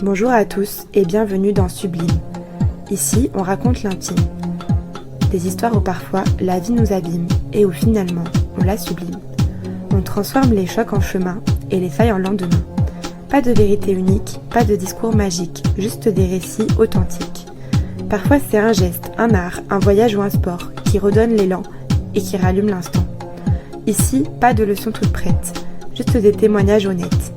Bonjour à tous et bienvenue dans Sublime. Ici, on raconte l'intime. Des histoires où parfois la vie nous abîme et où finalement on la sublime. On transforme les chocs en chemin et les failles en lendemain. Pas de vérité unique, pas de discours magique, juste des récits authentiques. Parfois c'est un geste, un art, un voyage ou un sport qui redonne l'élan et qui rallume l'instant. Ici, pas de leçons toutes prêtes, juste des témoignages honnêtes.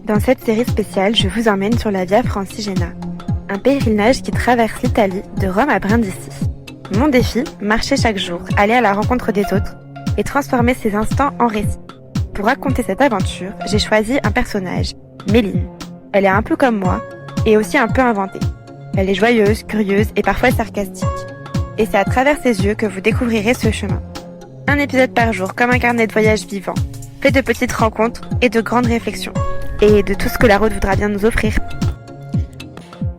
Dans cette série spéciale, je vous emmène sur la Via Francigena, un pèlerinage qui traverse l'Italie de Rome à Brindisi. Mon défi, marcher chaque jour, aller à la rencontre des autres et transformer ces instants en récits. Pour raconter cette aventure, j'ai choisi un personnage, Méline. Elle est un peu comme moi et aussi un peu inventée. Elle est joyeuse, curieuse et parfois sarcastique. Et c'est à travers ses yeux que vous découvrirez ce chemin. Un épisode par jour comme un carnet de voyage vivant, fait de petites rencontres et de grandes réflexions. Et de tout ce que la route voudra bien nous offrir.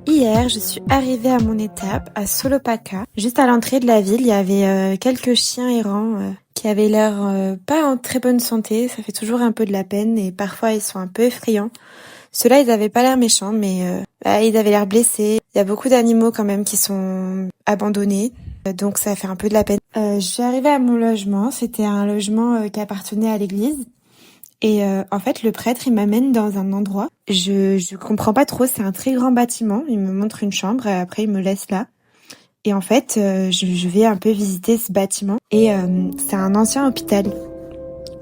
Hier, je suis arrivée à mon étape, à Solopaka. Juste à l'entrée de la ville, il y avait quelques chiens errants qui avaient l'air pas en très bonne santé. Ça fait toujours un peu de la peine et parfois ils sont un peu effrayants. Ceux-là, ils avaient pas l'air méchants, mais ils avaient l'air blessés. Il y a beaucoup d'animaux quand même qui sont abandonnés, donc ça fait un peu de la peine. Je suis arrivée à mon logement. C'était un logement qui appartenait à l'église. Et en fait, le prêtre, il m'amène dans un endroit. Je comprends pas trop, c'est un très grand bâtiment. Il me montre une chambre et après, il me laisse là. Et en fait, je vais un peu visiter ce bâtiment. Et c'est un ancien hôpital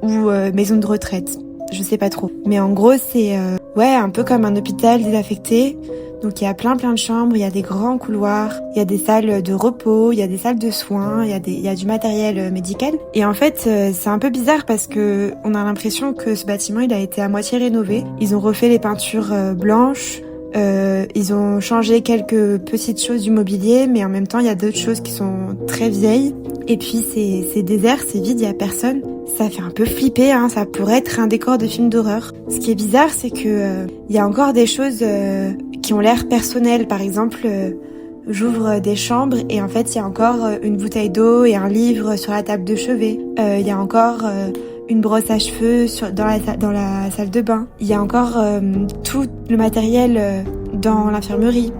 ou maison de retraite. Je sais pas trop. Mais en gros, c'est un peu comme un hôpital désaffecté. Donc il y a plein de chambres, il y a des grands couloirs, il y a des salles de repos, il y a des salles de soins, il y a du matériel médical. Et en fait, c'est un peu bizarre parce que on a l'impression que ce bâtiment, il a été à moitié rénové. Ils ont refait les peintures blanches, ils ont changé quelques petites choses du mobilier, mais en même temps, il y a d'autres choses qui sont très vieilles. Et puis c'est désert, c'est vide, il y a personne. Ça fait un peu flipper, hein, ça pourrait être un décor de film d'horreur. Ce qui est bizarre, c'est que y a encore des choses qui ont l'air personnelles. Par exemple, j'ouvre des chambres et en fait, il y a encore une bouteille d'eau et un livre sur la table de chevet. Il y a encore une brosse à cheveux dans la salle de bain. Il y a encore tout le matériel dans l'infirmerie.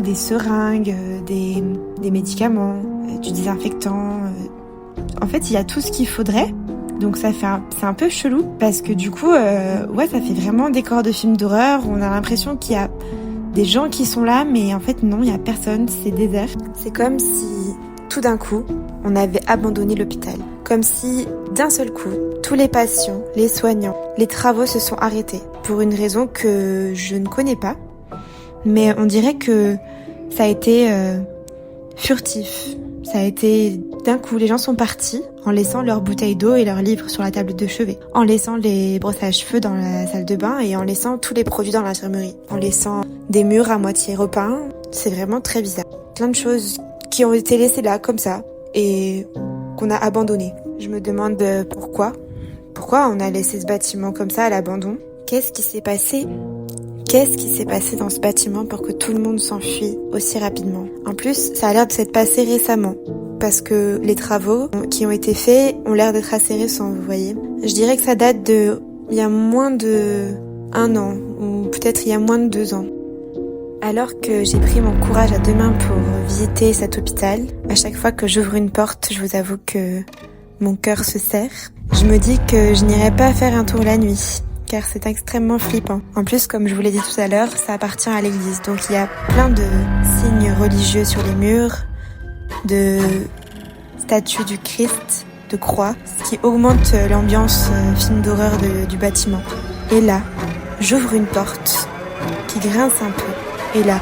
Des seringues, des médicaments, du désinfectant. En fait, il y a tout ce qu'il faudrait. Donc c'est un peu chelou parce que du coup, ça fait vraiment décor de film d'horreur. On a l'impression qu'il y a des gens qui sont là, mais en fait non, il y a personne, c'est désert. C'est comme si tout d'un coup, on avait abandonné l'hôpital. Comme si d'un seul coup, tous les patients, les soignants, les travaux se sont arrêtés pour une raison que je ne connais pas. Mais on dirait que ça a été furtif. Ça a été d'un coup, les gens sont partis en laissant leurs bouteilles d'eau et leurs livres sur la table de chevet, en laissant les brosses à cheveux dans la salle de bain et en laissant tous les produits dans l'infirmerie, en laissant des murs à moitié repeints. C'est vraiment très bizarre. Plein de choses qui ont été laissées là comme ça et qu'on a abandonnées. Je me demande pourquoi. Pourquoi on a laissé ce bâtiment comme ça à l'abandon? Qu'est-ce qui s'est passé? Qu'est-ce qui s'est passé dans ce bâtiment pour que tout le monde s'enfuit aussi rapidement? En plus, ça a l'air de s'être passé récemment, parce que les travaux qui ont été faits ont l'air d'être assez récents, vous voyez. Je dirais que ça date il y a moins de 1 an, ou peut-être il y a moins de 2 ans. Alors que j'ai pris mon courage à 2 mains pour visiter cet hôpital, à chaque fois que j'ouvre une porte, je vous avoue que mon cœur se serre. Je me dis que je n'irai pas faire un tour la nuit, car c'est extrêmement flippant. En plus, comme je vous l'ai dit tout à l'heure, ça appartient à l'église. Donc il y a plein de signes religieux sur les murs, de statues du Christ, de croix, ce qui augmente l'ambiance film d'horreur du bâtiment. Et là, j'ouvre une porte qui grince un peu. Et là,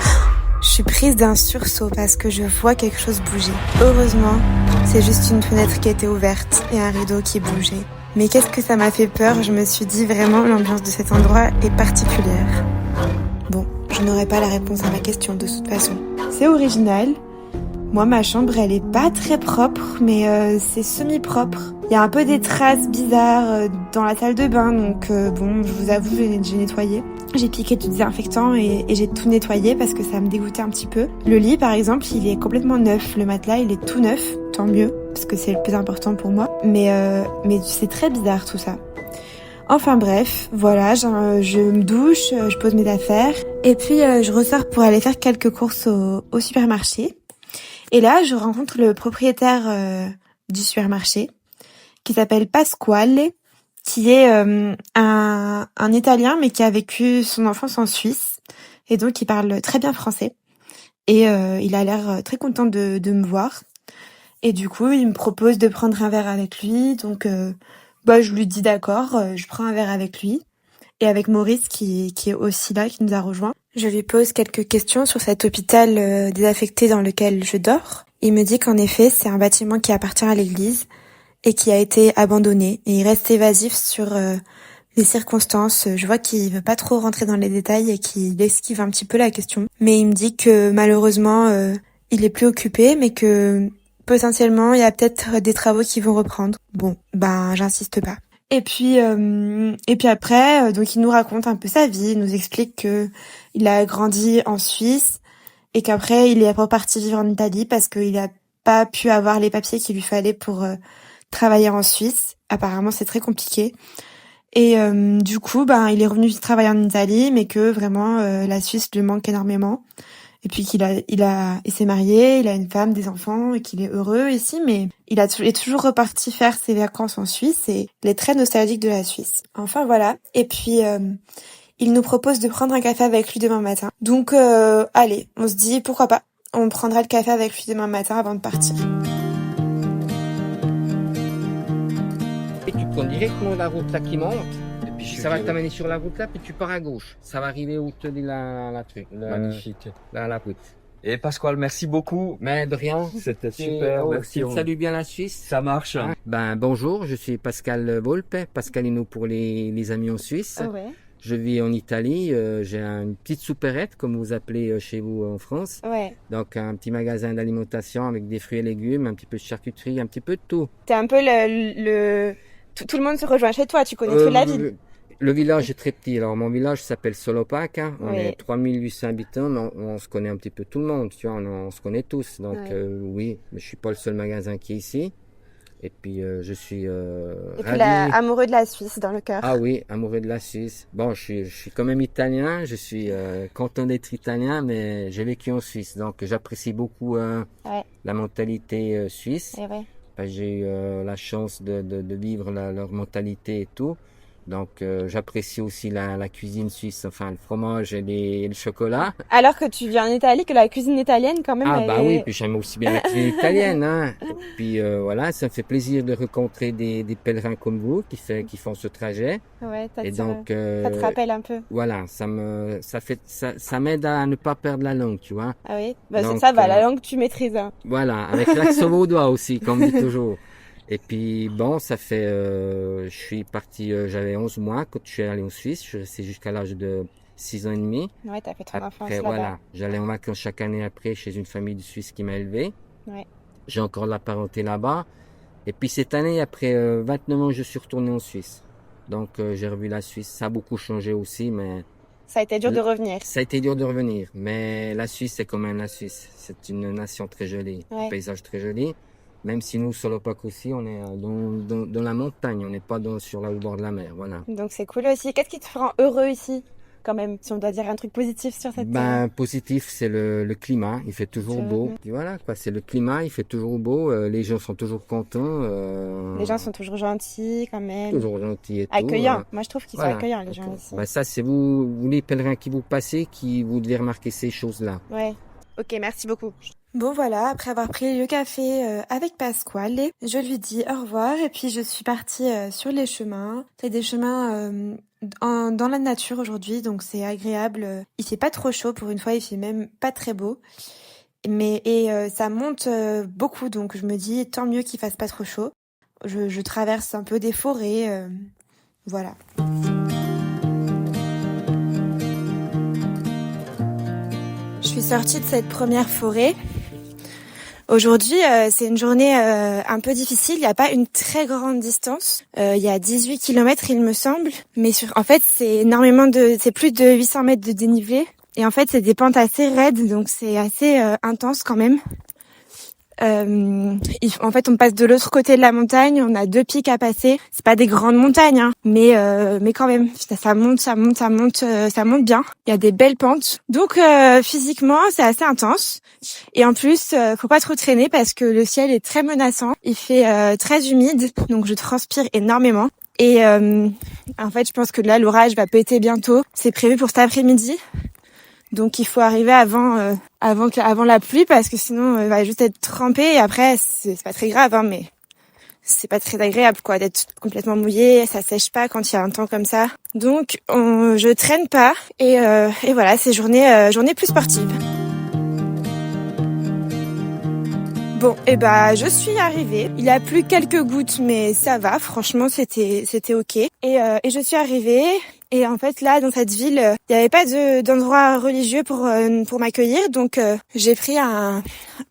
je suis prise d'un sursaut parce que je vois quelque chose bouger. Heureusement, c'est juste une fenêtre qui était ouverte et un rideau qui bougeait. Mais qu'est-ce que ça m'a fait peur, je me suis dit vraiment l'ambiance de cet endroit est particulière. Bon, je n'aurai pas la réponse à ma question de toute façon. C'est original. Moi, ma chambre, elle est pas très propre, mais c'est semi-propre. Il y a un peu des traces bizarres dans la salle de bain, donc je vous avoue, j'ai nettoyé. J'ai piqué du désinfectant et j'ai tout nettoyé parce que ça me dégoûtait un petit peu. Le lit, par exemple, il est complètement neuf. Le matelas, il est tout neuf, tant mieux, parce que c'est le plus important pour moi. Mais c'est très bizarre tout ça. Enfin bref, voilà, je me douche, je pose mes affaires et puis je ressors pour aller faire quelques courses au supermarché. Et là, je rencontre le propriétaire du supermarché qui s'appelle Pasquale, qui est un Italien mais qui a vécu son enfance en Suisse et donc il parle très bien français. Et il a l'air très content de me voir. Et du coup, il me propose de prendre un verre avec lui. Donc, je lui dis d'accord, je prends un verre avec lui. Et avec Maurice qui est aussi là, qui nous a rejoints. Je lui pose quelques questions sur cet hôpital désaffecté dans lequel je dors. Il me dit qu'en effet, c'est un bâtiment qui appartient à l'église et qui a été abandonné. Et il reste évasif sur les circonstances. Je vois qu'il veut pas trop rentrer dans les détails et qu'il esquive un petit peu la question. Mais il me dit que malheureusement, il est plus occupé, mais que potentiellement, il y a peut-être des travaux qui vont reprendre. Bon, j'insiste pas. Et puis après, donc il nous raconte un peu sa vie, il nous explique que il a grandi en Suisse et qu'après il est reparti vivre en Italie parce qu'il a pas pu avoir les papiers qu'il lui fallait pour travailler en Suisse. Apparemment, c'est très compliqué. Et du coup, il est revenu travailler en Italie, mais que vraiment la Suisse lui manque énormément. Et puis il s'est marié, il a une femme, des enfants, et qu'il est heureux ici, mais il est toujours reparti faire ses vacances en Suisse et il est très nostalgique de la Suisse. Enfin voilà. Et puis il nous propose de prendre un café avec lui demain matin. Donc allez, on se dit pourquoi pas. On prendra le café avec lui demain matin avant de partir. Et tu prends directement la route là qui monte. Et puis ça va t'amener sur la route là, puis tu pars à gauche. Ça va arriver où te dit la truc. Magnifique. La route. Et Pasquale, merci beaucoup. Mais de rien. C'était super. Merci. Salut bien la Suisse. Ça marche. Bonjour, je suis Pascal Volpe, Pascalino pour les amis en Suisse. Ah ouais. Je vis en Italie, j'ai une petite supérette, comme vous appelez chez vous en France. Ouais. Donc un petit magasin d'alimentation avec des fruits et légumes, un petit peu de charcuterie, un petit peu de tout. T'es un peu tout le monde se rejoint chez toi, tu connais toute la ville. Le village est très petit. Alors mon village s'appelle Solopaca, on est 3800 habitants, mais on se connaît un petit peu tout le monde, tu vois, on se connaît tous. Donc oui, mais je suis pas le seul magasin qui est ici. Et puis je suis ravi. Amoureux de la Suisse dans le cœur. Ah oui, amoureux de la Suisse. Bon, je suis quand même italien, je suis content d'être italien, mais j'ai vécu en Suisse, donc j'apprécie beaucoup la mentalité suisse. J'ai eu la chance de vivre leur mentalité et tout. Donc j'apprécie aussi la cuisine suisse, enfin le fromage et le chocolat. Alors que tu viens en Italie, que la cuisine italienne quand même. Oui, puis j'aime aussi bien la cuisine italienne, hein. Et puis voilà, ça me fait plaisir de rencontrer des pèlerins comme vous qui font ce trajet. Ouais, et donc ça te rappelle un peu. Voilà, ça m'aide à ne pas perdre la langue, tu vois. Ah oui, donc, ça va, la langue tu maîtrises. Hein. Voilà, avec l'accent vaudois aussi, comme on dit toujours. Et puis bon, ça fait, je suis parti, j'avais 11 mois quand je suis allé en Suisse, je suis resté jusqu'à l'âge de 6 ans et demi. Ouais, t'as fait ton enfance après, là-bas. Voilà, j'allais en vacances chaque année après chez une famille de Suisse qui m'a élevé. Ouais. J'ai encore de la parenté là-bas. Et puis cette année, après 29 ans, je suis retourné en Suisse. Donc j'ai revu la Suisse, ça a beaucoup changé aussi, mais... Ça a été dur de revenir. Ça a été dur de revenir, mais la Suisse, c'est quand même la Suisse. C'est une nation très jolie, un paysage très joli. Même si nous, sur l'Opac aussi, on est dans la montagne, on n'est pas sur le bord de la mer, voilà. Donc c'est cool aussi. Qu'est-ce qui te rend heureux ici, quand même, si on doit dire un truc positif sur cette... Positif, c'est le climat, il fait toujours beau. Et voilà, quoi, c'est le climat, il fait toujours beau, les gens sont toujours contents. Les gens sont toujours gentils, quand même. Toujours gentils et tout. Accueillants. Moi, je trouve qu'ils sont accueillants, les gens ici. Ça, c'est vous les pèlerins qui vous passez, qui vous devez remarquer ces choses-là. Ouais. Ok, merci beaucoup. Bon voilà, après avoir pris le café avec Pasquale, je lui dis au revoir et puis je suis partie sur les chemins. C'est des chemins dans la nature aujourd'hui, donc c'est agréable. Il fait pas trop chaud pour une fois, il fait même pas très beau. Et ça monte beaucoup, donc je me dis tant mieux qu'il fasse pas trop chaud. Je traverse un peu des forêts, voilà. Je suis sortie de cette première forêt. Aujourd'hui, c'est une journée un peu difficile. Il n'y a pas une très grande distance. Il y a 18 km, il me semble. Mais en fait, c'est plus de 800 mètres de dénivelé. Et en fait, c'est des pentes assez raides, donc c'est assez intense quand même. En fait, on passe de l'autre côté de la montagne. On a 2 pics à passer. C'est pas des grandes montagnes, hein, mais quand même, ça monte bien. Il y a des belles pentes. Donc physiquement, c'est assez intense. Et en plus, faut pas trop traîner parce que le ciel est très menaçant. Il fait très humide, donc je transpire énormément. Et en fait, je pense que là, l'orage va péter bientôt. C'est prévu pour cet après-midi. Donc il faut arriver avant la pluie parce que sinon il va juste être trempé et après c'est pas très grave, hein, mais c'est pas très agréable quoi d'être complètement mouillé, ça sèche pas quand il y a un temps comme ça. Donc je traîne pas et voilà, c'est journée plus sportive. Bon, je suis arrivée. Il a plu quelques gouttes, mais ça va. Franchement, c'était ok. Et je suis arrivée. Et en fait, là, dans cette ville, il n'y avait pas d'endroit religieux pour m'accueillir. Donc, j'ai pris un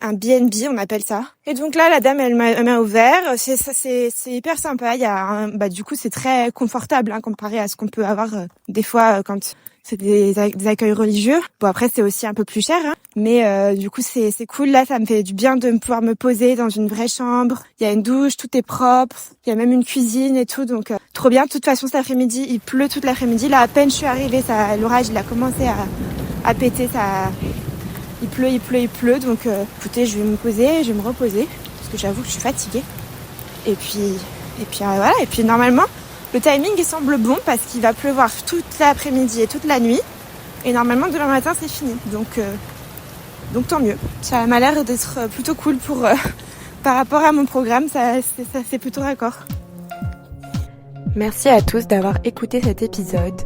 B&B, on appelle ça. Et donc là, la dame, elle m'a ouvert. C'est hyper sympa. Il y a du coup, c'est très confortable, hein, comparé à ce qu'on peut avoir des fois quand c'est des accueils religieux. Bon, après, c'est aussi un peu plus cher, hein. Mais du coup, c'est cool. Là, ça me fait du bien de pouvoir me poser dans une vraie chambre. Il y a une douche, tout est propre. Il y a même une cuisine et tout. Donc, trop bien. De toute façon, cet après-midi, il pleut toute l'après-midi. Là, à peine je suis arrivée, l'orage, il a commencé à péter. Il pleut. Donc, écoutez, je vais me poser, je vais me reposer. Parce que j'avoue que je suis fatiguée. Et puis voilà. Et puis, normalement, le timing, il semble bon parce qu'il va pleuvoir toute l'après-midi et toute la nuit. Et normalement, demain matin, c'est fini. Donc tant mieux. Ça m'a l'air d'être plutôt cool par rapport à mon programme. Ça c'est plutôt raccord. Merci à tous d'avoir écouté cet épisode.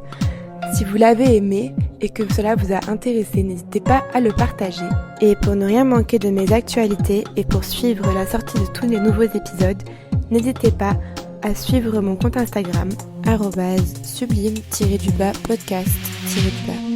Si vous l'avez aimé et que cela vous a intéressé, n'hésitez pas à le partager. Et pour ne rien manquer de mes actualités et pour suivre la sortie de tous les nouveaux épisodes, n'hésitez pas à suivre mon compte Instagram @sublime-podcast-.